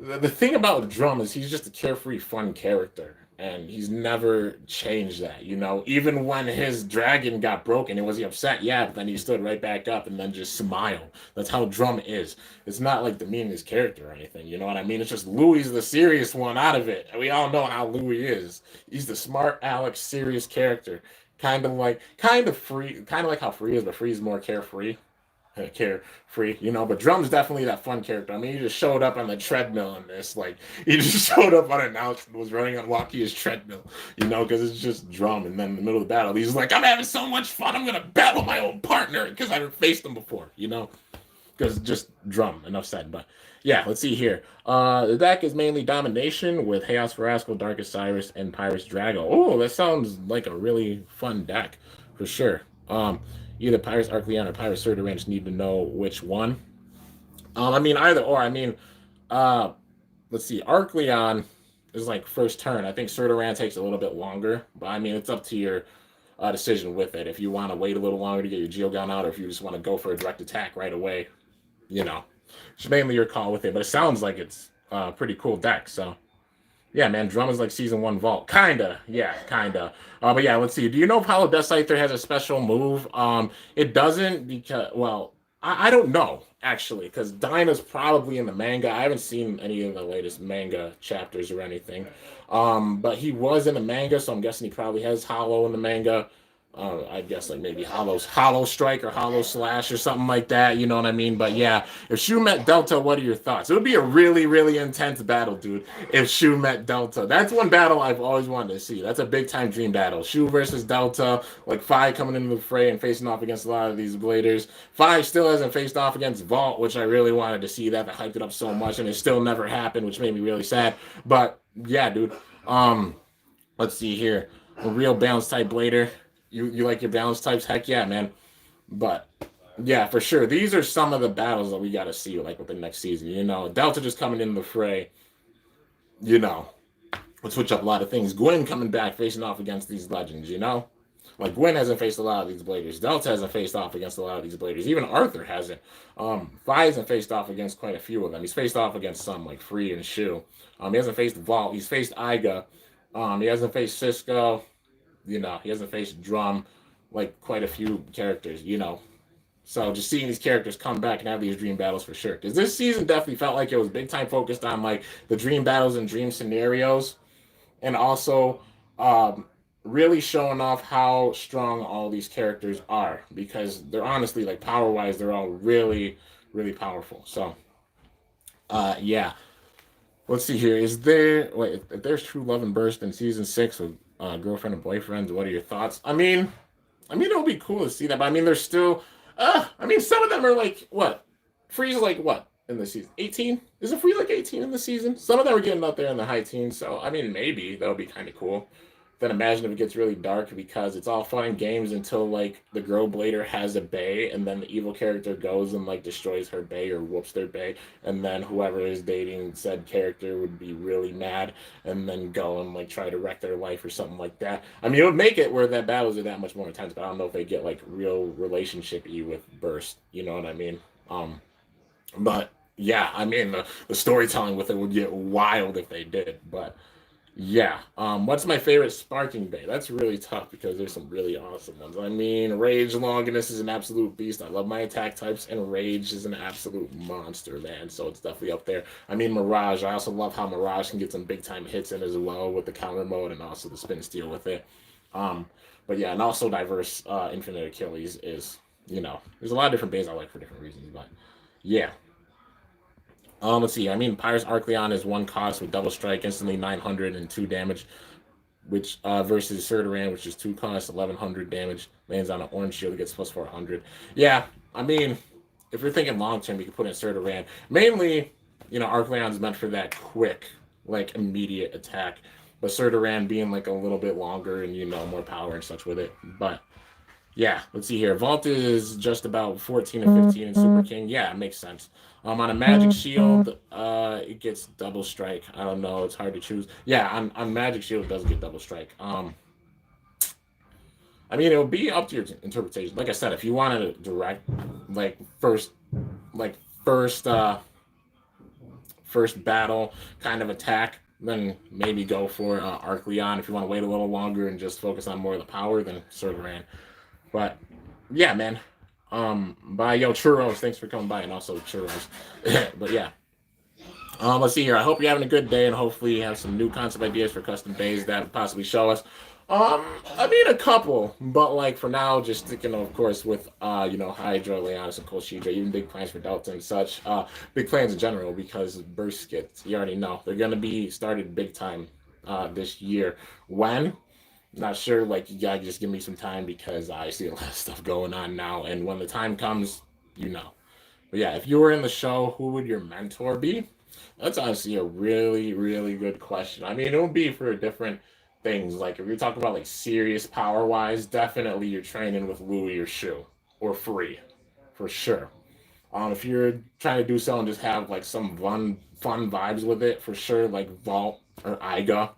The thing about Drum is he's just a carefree, fun character, and he's never changed that. Even when his dragon got broken, was he upset? Yeah, but then he stood right back up and then just smiled. That's how Drum is. It's not like demeaning his character or anything. You know what I mean? It's just Louis the serious one out of it. We all know how Louis is. He's the smart Alex, serious character. Kind of free, kind of like how Free is, but Free's more carefree. Carefree, but Drum's definitely that fun character. I mean, he just showed up on the treadmill in this. Like, he just showed up unannounced and was running on Wakiya's treadmill, because it's just Drum. And then in the middle of the battle, he's like, I'm having so much fun, I'm going to battle my own partner because I haven't faced him before, because just Drum, enough said. But yeah, let's see here. The deck is mainly Domination with Chaos Verasco, Darkest Cyrus, and Pyrus Drago. Oh, that sounds like a really fun deck for sure. Either Pyrus Arcleon or Pyrus Surduran, just need to know which one. I mean, either or. I mean, let's see. Arcleon is like first turn. I think Surduran takes a little bit longer, but I mean, it's up to your decision with it. If you want to wait a little longer to get your Geogun out, or if you just want to go for a direct attack right away, it's mainly your call with it. But it sounds like it's a pretty cool deck. So yeah, man, Drum is like season 1 Vault. Kinda. Yeah, kinda. But yeah, let's see. Do you know if Hollow Death Scyther has a special move? It doesn't because, well, I don't know, actually, because Dinah's probably in the manga. I haven't seen any of the latest manga chapters or anything. But he was in the manga, so I'm guessing he probably has Hollow in the manga. I guess like maybe Hollow Strike or Hollow Slash or something like that. You know what I mean? But yeah, if Shu met Delta, what are your thoughts? It would be a really, really intense battle, dude. If Shu met Delta, that's one battle I've always wanted to see. That's a big time dream battle. Shu versus Delta, like Fi coming into the fray and facing off against a lot of these bladers. Fi still hasn't faced off against Vault, which I really wanted to see. That hyped it up so much, and it still never happened, which made me really sad. But yeah, dude. Let's see here. A real balance type blader. You like your balance types? Heck yeah, man. But yeah, for sure. These are some of the battles that we got to see like with the next season. Delta just coming in the fray. We'll switch up a lot of things. Gwen coming back facing off against these legends. Like Gwen hasn't faced a lot of these bladers. Delta hasn't faced off against a lot of these bladers. Even Arthur hasn't. Vi hasn't faced off against quite a few of them. He's faced off against some like Free and Shu. He hasn't faced Vault. He's faced Iga. He hasn't faced Cisco. He hasn't faced Drum. Like quite a few characters. So just seeing these characters come back and have these dream battles for sure. Because this season definitely felt like it was big time focused on like the dream battles and dream scenarios, and also really showing off how strong all these characters are, because they're honestly like power wise, they're all really, really powerful. So yeah. Let's see here. Is there wait if there's true love and burst in season 6 with girlfriend and boyfriend? What are your thoughts? It'll be cool to see that, but there's still some of them are like what? Freeze like what in the season? 18? Is it Free like 18 in the season? Some of them are getting up there in the high teens, so maybe that'll be kind of cool. Then imagine if it gets really dark, because it's all fun and games until like the girl blader has a bay, and then the evil character goes and like destroys her bay or whoops their bay, and then whoever is dating said character would be really mad and then go and like try to wreck their life or something like that. It would make it where that battles are that much more intense, but I don't know if they get like real relationship-y with Burst. You know what I mean? But yeah, the storytelling with it would get wild if they did, but. Yeah. What's my favorite Sparking Bay? That's really tough because there's some really awesome ones. Rage Longinus is an absolute beast. I love my attack types, and Rage is an absolute monster, man. So it's definitely up there. Mirage. I also love how Mirage can get some big time hits in as well with the counter mode and also the spin steal with it. But yeah, and also diverse Infinite Achilles is, there's a lot of different bays I like for different reasons, but yeah. Let's see. Pyrus Arcleon is 1 cost with double strike, instantly 900 and 2 damage, which versus Serduran, which is 2 cost, 1100 damage, lands on an orange shield, gets plus 400. Yeah, if you're thinking long term, you can put in Serduran. Mainly, Arcleon's meant for that quick, like immediate attack, but Serduran being like a little bit longer and more power and such with it. But yeah, let's see here. Vault is just about 14 and 15 in Superking. Yeah, it makes sense. On a Magic Shield, it gets double strike. I don't know. It's hard to choose. Yeah, on Magic Shield, it does get double strike. It'll be up to your interpretation. Like I said, if you wanted to direct, first battle kind of attack, then maybe go for Arcleon. If you want to wait a little longer and just focus on more of the power, then Serduran. But yeah, man. Bye, yo, Churros. Thanks for coming by, and also Churros. But yeah. Let's see here. I hope you're having a good day, and hopefully you have some new concept ideas for custom bays that would possibly show us. A couple, but like for now, just sticking, of course, with Hydra, Leonis, and Colchidra, even big plans for Delta and such. Big plans in general, because Burst skits, you already know, they're gonna be started big time this year. When? Not sure. Like, you gotta just give me some time, because I see a lot of stuff going on now, and when the time comes, But yeah, if you were in the show, who would your mentor be? That's honestly a really, really good question. It would be for different things. Like, if you're talking about like serious power wise, definitely you're training with Louis or Shu or Free, for sure. If you're trying to do so and just have like some fun vibes with it, for sure, like Vault or Iga,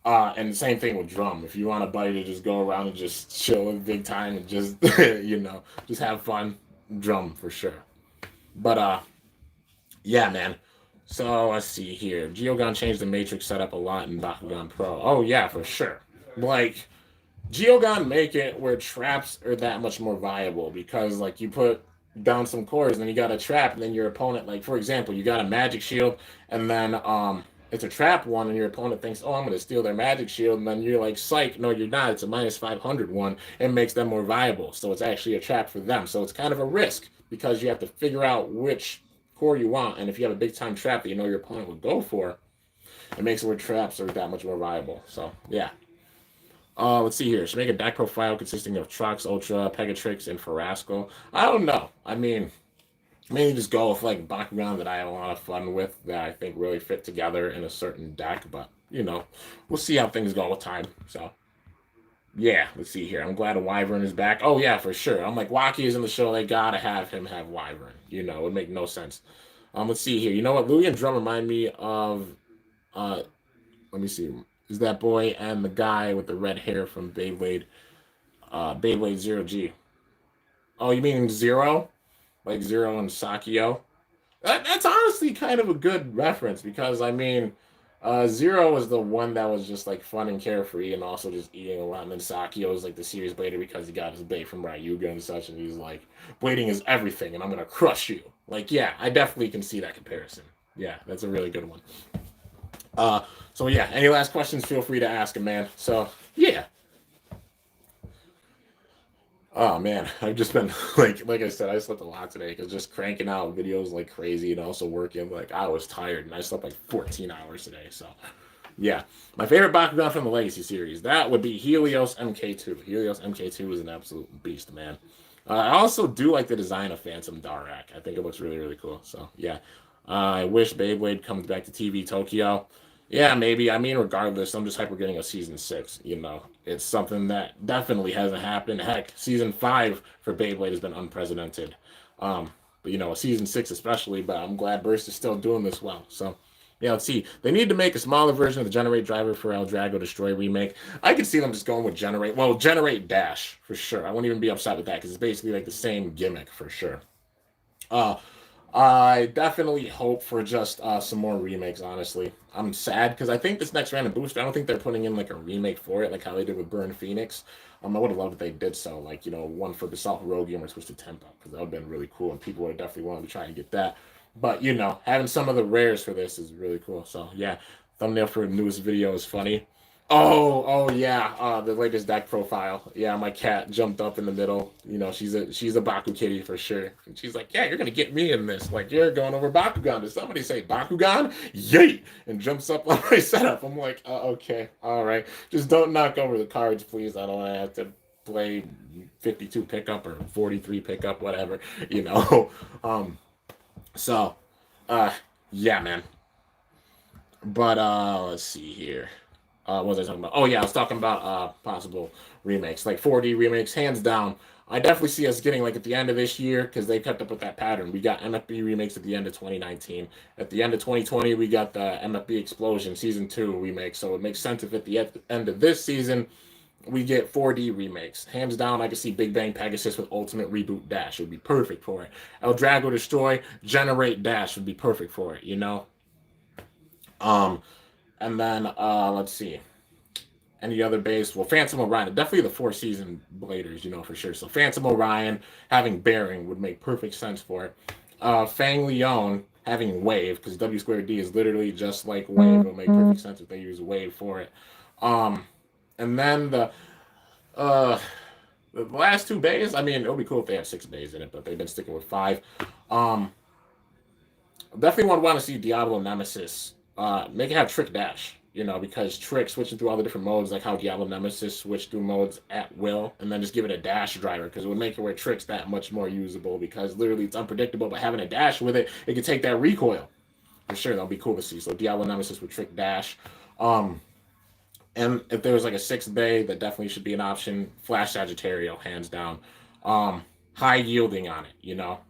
and the same thing with Drum. If you want a buddy to just go around and just chill big time and just just have fun, Drum for sure. But yeah, man. So let's see here. Geogon changed the matrix setup a lot in Bakugan Pro. Oh yeah, for sure. Like, Geogon make it where traps are that much more viable, because like you put down some cores and then you got a trap, and then your opponent, like for example, you got a magic shield, and then it's a trap one, and your opponent thinks, oh, I'm going to steal their magic shield, and then you're like, psych, no, you're not. It's a minus 500 one. It makes them more viable, so it's actually a trap for them. So it's kind of a risk, because you have to figure out which core you want, and if you have a big time trap that your opponent would go for, it makes it where traps are that much more viable. So yeah. Let's see here. Should make a deck profile consisting of Trux, Ultra, Pegatrix, and Farasco. I don't know. Maybe just go with like Bakugan that I have a lot of fun with, that I think really fit together in a certain deck. But we'll see how things go with time. So yeah, let's see here. I'm glad a Wyvern is back. Oh yeah, for sure. I'm like, Wakiya is in the show. They gotta have him have Wyvern. It would make no sense. Let's see here. You know what? Louis and Drum remind me of. Let me see. is that boy, and the guy with the red hair from Beyblade, Beyblade Zero G. Oh, you mean Zero? Like Zero and Sakio? That's honestly kind of a good reference because I mean, Zero was the one that was just like fun and carefree and also just eating a lot. And then Sakio is like the serious blader because he got his bait from Ryuga and such, and he's like, blading is everything, and I'm gonna crush you. Like, yeah, I definitely can see that comparison. Yeah, that's a really good one. Uh, so yeah, any last questions? Feel free to ask him, man. So yeah. Oh man, I've just been like I said, I slept a lot today because just cranking out videos like crazy and also working. Like I was tired and I slept like 14 hours today. So yeah, my favorite Bakugan from the Legacy series that would be Helios MK2. Helios MK2 is an absolute beast, man. I also do like the design of Phantom Darak. I think it looks really really cool. So yeah, I wish Beyblade comes back to TV Tokyo. Yeah, maybe. I mean, regardless, I'm just hyper getting a season six. You know, it's something that definitely hasn't happened. Heck, season five for Beyblade has been unprecedented. But you know, a season six especially. But I'm glad Burst is still doing this well. So yeah, let's see. They need to make a smaller version of the Generate driver for El Drago Destroy remake. I could see them just going with Generate. Well, Generate Dash for sure. I wouldn't even be upset with that because it's basically like the same gimmick for sure. Uh, I definitely hope for just some more remakes. Honestly, I'm sad because I think this next random booster, I don't think they're putting in like a remake for it, like how they did with Burn Phoenix. I would have loved if they did so, like you know, one for Basalt Hirogium or Twisted Tempo, because that would have been really cool, and people would have definitely wanted to try and get that. But you know, having some of the rares for this is really cool. So yeah, thumbnail for the newest video is funny. Oh yeah, the latest deck profile. Yeah, my cat jumped up in the middle. You know, she's a Baku kitty for sure. And she's like, yeah, you're gonna get me in this. Like, you're going over Bakugan. Did somebody say Bakugan? Yay! And jumps up on my setup. I'm like, okay, all right. Just don't knock over the cards, please. I don't want to have to play 52 pickup or 43 pickup, whatever. You know. Um. So, uh, yeah, man. But let's see here. What was I talking about? Oh yeah, I was talking about possible remakes, like 4D remakes, hands down. I definitely see us getting like at the end of this year because they kept up with that pattern. We got MFB remakes at the end of 2019. At the end of 2020, we got the MFB Explosion Season 2 remake. So it makes sense if at the end of this season we get 4D remakes. Hands down, I can see Big Bang Pegasus with Ultimate Reboot Dash. It would be perfect for it. El Drago Destroy Generate Dash would be perfect for it. You know. Um, and then let's see. Any other base? Well, Phantom Orion, definitely the four season bladers, you know for sure. So Phantom Orion having bearing would make perfect sense for it. Fang Leon having wave because W squared D is literally just like wave. It'll make perfect sense if they use wave for it. Um, and then uh the last two bays. I mean, it'll be cool if they have six bays in it, but they've been sticking with five. Um, Definitely want to see Diablo Nemesis. Make it have Trick Dash, you know, because Trick switching through all the different modes, like how Diablo Nemesis switched through modes at will, and then just give it a dash driver because it would make it where Trick's that much more usable because literally it's unpredictable, but having a dash with it, it can take that recoil. For sure, that'll be cool to see. So Diablo Nemesis with Trick Dash. Um, and if there was like a sixth bay, that definitely should be an option. Flash Sagittario, hands down. High yielding on it, you know.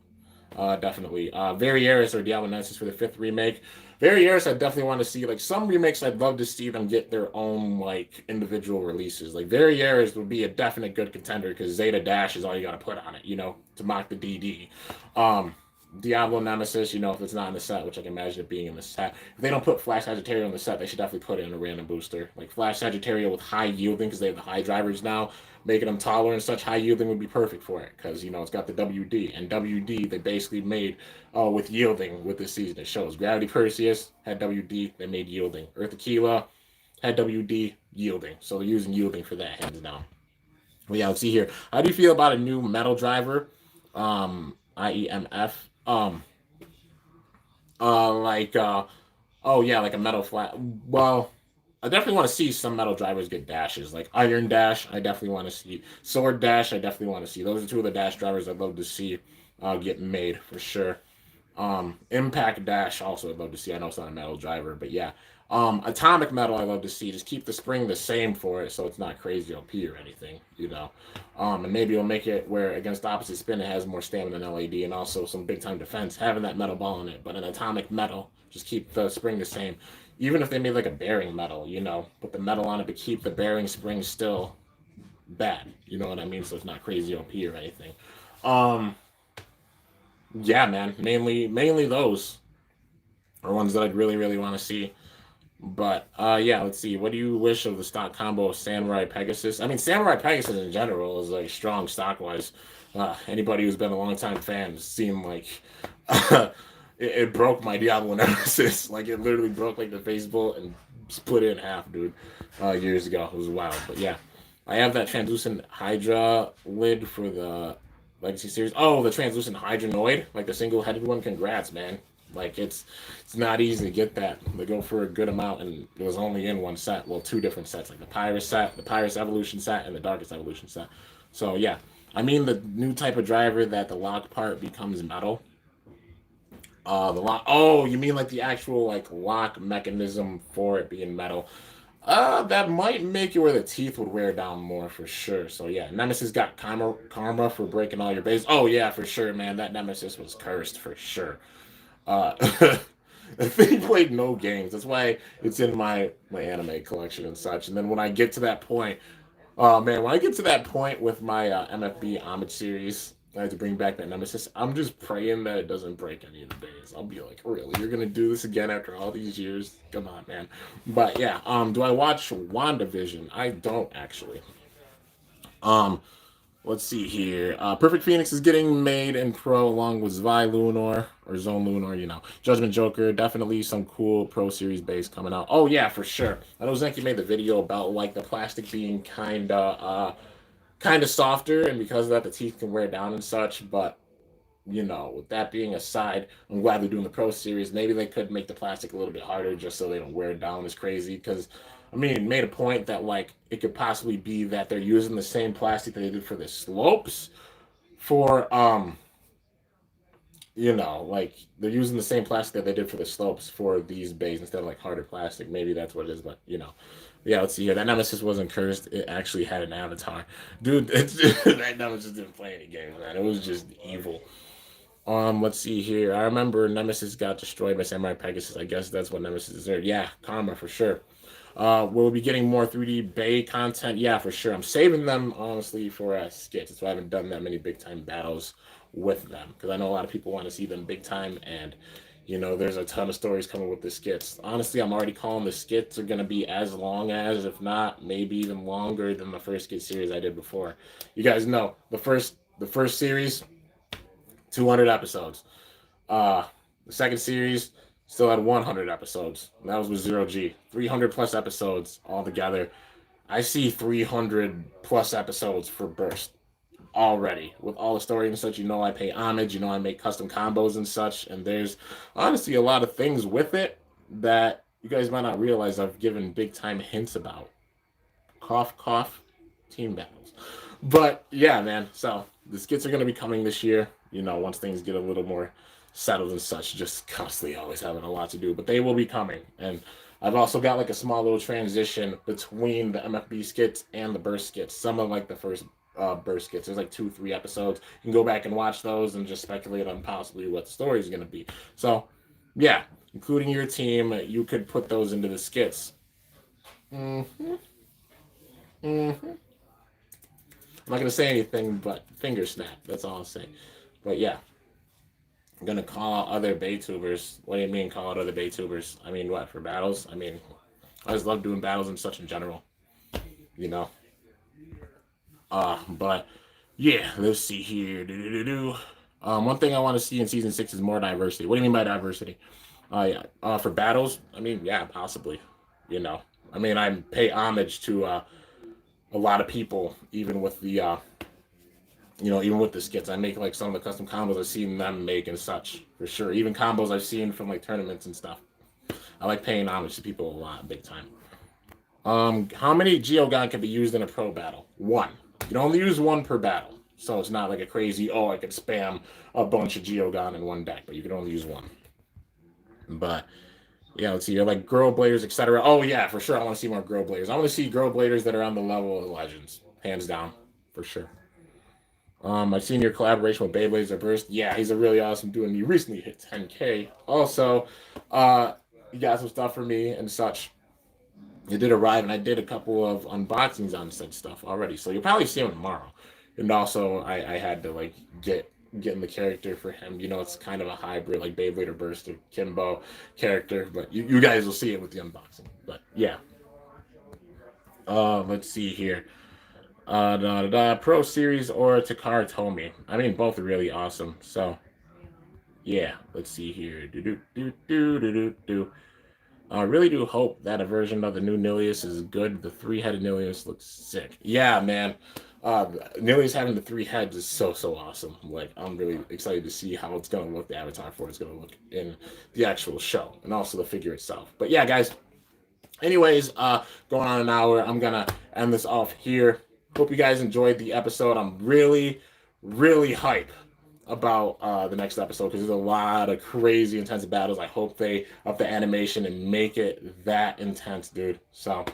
Definitely. Varieris or Diablo Nemesis for the fifth remake. Varieris, I definitely want to see. Like some remakes, I'd love to see them get their own like individual releases. Like Varieris would be a definite good contender because Zeta Dash is all you got to put on it, you know, to mock the DD. Um, Diablo Nemesis, you know, if it's not in the set, which I can imagine it being in the set. If they don't put Flash Sagittario in the set, they should definitely put it in a random booster. Like Flash Sagittario with high yielding because they have the high drivers now, making them taller and such high yielding would be perfect for it because, you know, it's got the WD. And WD, they basically made with yielding with this season. It shows Gravity Perseus had WD, they made yielding. Earth Aquila had WD, yielding. So they're using yielding for that, hands down. Well, yeah, let's see here. How do you feel about a new metal driver? IEMF. Like oh yeah, like a metal flat. Well, I definitely want to see some metal drivers get dashes, like Iron Dash. I definitely want to see Sword Dash. I definitely want to see. Those are two of the dash drivers I'd love to see get made for sure. Impact Dash also I'd love to see. I know it's not a metal driver, but yeah. Atomic Metal I love to see. Just keep the spring the same for it, so it's not crazy OP or anything, you know. And maybe it'll make it where against opposite spin it has more stamina than LAD, and also some big time defense having that metal ball in it. But an Atomic Metal, just keep the spring the same. Even if they made like a bearing metal, you know, put the metal on it to keep the bearing spring still bad. You know what I mean? So it's not crazy OP or anything. Um, yeah, man. Mainly those are ones that I'd really want to see. But yeah, let's see. What do you wish of the stock combo of Samurai Pegasus? I mean, Samurai Pegasus in general is like strong stock wise. Anybody who's been a long time fan has seen like it broke my Diablo Nemesis. Like it literally broke like the face bolt and split it in half, dude. Years ago, it was wild. But yeah, I have that translucent Hydra lid for the Legacy series. Oh, the translucent Hydronoid, like the single-headed one. Congrats, man. Like it's not easy to get that. They go for a good amount, and it was only in one set. Well, two different sets, like the Pyrus set, the Pyrus Evolution set, and the Darkest Evolution set. So yeah, I mean the new type of driver that the lock part becomes metal. The lock. Oh, you mean like the actual like lock mechanism for it being metal? That might make it where the teeth would wear down more for sure. So yeah, Nemesis got karma for breaking all your bases. Oh yeah, for sure, man. That Nemesis was cursed for sure. Uh, the thing played no games. That's why it's in my anime collection and such. And then when I get to that point, oh man, when I get to that point with my MFB Homage series, I have to bring back that Nemesis. I'm just praying that it doesn't break any of the days. I'll be like, really, you're gonna do this again after all these years? Come on, man. But yeah, do I watch WandaVision? I don't actually. Um, Let's see here. Perfect Phoenix is getting made in Pro along with Zvi Lunar or Zone Lunar, you know. Judgment Joker, definitely some cool Pro Series base coming out. Oh yeah, for sure. I know Zenki made the video about like the plastic being kinda softer, and because of that the teeth can wear down and such, but you know, with that being aside, I'm glad they're doing the Pro Series. Maybe they could make the plastic a little bit harder just so they don't wear it down as crazy. Because, I mean, it made a point that, like, it could possibly be that they're using the same plastic that they did for the slopes for, you know, like, they're using the same plastic that they did for the slopes for these bays instead of, like, harder plastic. Maybe that's what it is, but, you know. Yeah, let's see here. That Nemesis wasn't cursed. It actually had an avatar. Dude, that Nemesis didn't play any games, man. It was just evil. Let's see here. I remember Nemesis got destroyed by Samurai Pegasus. I guess that's what Nemesis deserved. Yeah, karma for sure. We'll be getting more 3D Bay content. Yeah, for sure. I'm saving them honestly for skits. So I haven't done that many big time battles with them because I know a lot of people want to see them big time, and you know there's a ton of stories coming with the skits. Honestly, I'm already calling the skits are gonna be as long as, if not maybe even longer than the first skit series I did before. You guys know the first series 200 episodes. The second series still had 100 episodes. And that was with Zero G. 300 plus episodes altogether. I see 300 plus episodes for Burst already. With all the story and such, you know I pay homage, you know I make custom combos and such, and there's honestly a lot of things with it that you guys might not realize I've given big time hints about. Cough, cough, team battles. But yeah, man. So the skits are going to be coming this year. You know, once things get a little more settled and such, just constantly always having a lot to do. But they will be coming. And I've also got like a small little transition between the MFB skits and the burst skits. Some of like the first burst skits. There's like 2-3 episodes. You can go back and watch those and just speculate on possibly what the story is going to be. So yeah, including your team, you could put those into the skits. Mm-hmm. Mm-hmm. I'm not gonna say anything but finger snap. That's all I'll say. But yeah, I'm gonna call out other Baytubers. What do you mean call out other Baytubers? I mean what, for battles? I mean, I just love doing battles and such in general. You know. But yeah, let's see here. Do. One thing I want to see in season 6 is more diversity. What do you mean by diversity? Yeah. For battles, I mean, yeah, possibly. You know. I mean, I pay homage to a lot of people, even with the even with the skits. I make like some of the custom combos I've seen them make and such, for sure. Even combos I've seen from like tournaments and stuff. I like paying homage to people a lot, big time. How many Geogon can be used in a pro battle? One. You can only use one per battle. So it's not like a crazy, oh, I could spam a bunch of Geogon in one deck, but you can only use one. But yeah, let's see. You're like Grow Bladers, etc. Oh yeah, for sure. I want to see more Grow Bladers. I want to see Grow Bladers that are on the level of the Legends, hands down, for sure. I've seen your collaboration with Beyblades or Burst. Yeah, he's a really awesome dude, and he recently hit 10K. Also, he got some stuff for me and such. It did arrive, and I did a couple of unboxings on said stuff already. So you'll probably see him tomorrow. And also, I had to like getting the character for him. You know, it's kind of a hybrid, like Beyblade or Burst or Kimbo character. But you guys will see it with the unboxing. But yeah. Let's see here. Pro Series or Takara Tomy. I mean, both are really awesome. So yeah, let's see here. I really do hope that a version of the new Nilius is good. The three-headed Nilius looks sick. Yeah, man. Nilius having the three heads is so awesome. Like, I'm really excited to see how it's gonna look. The avatar for it's gonna look in the actual show, and also the figure itself. But yeah, guys. Anyways, going on an hour. I'm gonna end this off here. Hope you guys enjoyed the episode. I'm really hype about the next episode because there's a lot of crazy intensive battles. I hope they up the animation and make it that intense, dude. So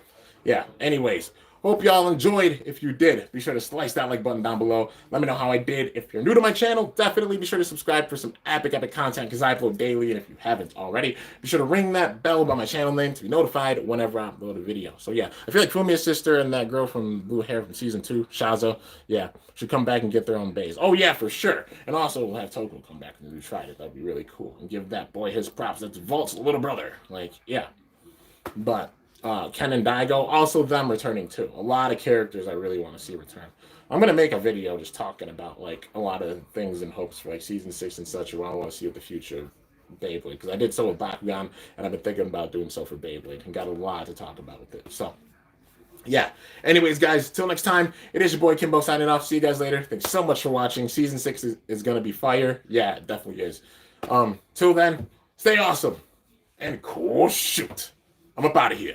yeah, anyways, hope y'all enjoyed. If you did, be sure to slice that like button down below. Let me know how I did. If you're new to my channel, definitely be sure to subscribe for some epic content because I upload daily. And if you haven't already, be sure to ring that bell by my channel name to be notified whenever I upload a video. So yeah, I feel like Fumia's sister and that girl from Blue Hair from season 2, Shazo, yeah, should come back and get their own base. Oh yeah, for sure. And also we'll have Toko come back and try it. That'd be really cool. And give that boy his props. That's Vault's little brother. Like, yeah. But Ken and Daigo, also them returning too. A lot of characters I really want to see return. I'm gonna make a video just talking about like a lot of things in hopes for like season 6 and such. What I want to see with the future of Beyblade, because I did so with Bakugan, and I've been thinking about doing so for Beyblade, and got a lot to talk about with it. So yeah. Anyways, guys, till next time, it is your boy Kimbo signing off. See you guys later. Thanks so much for watching. Season 6 is gonna be fire. Yeah, it definitely is. Till then, stay awesome and cool shoot. I'm up out of here.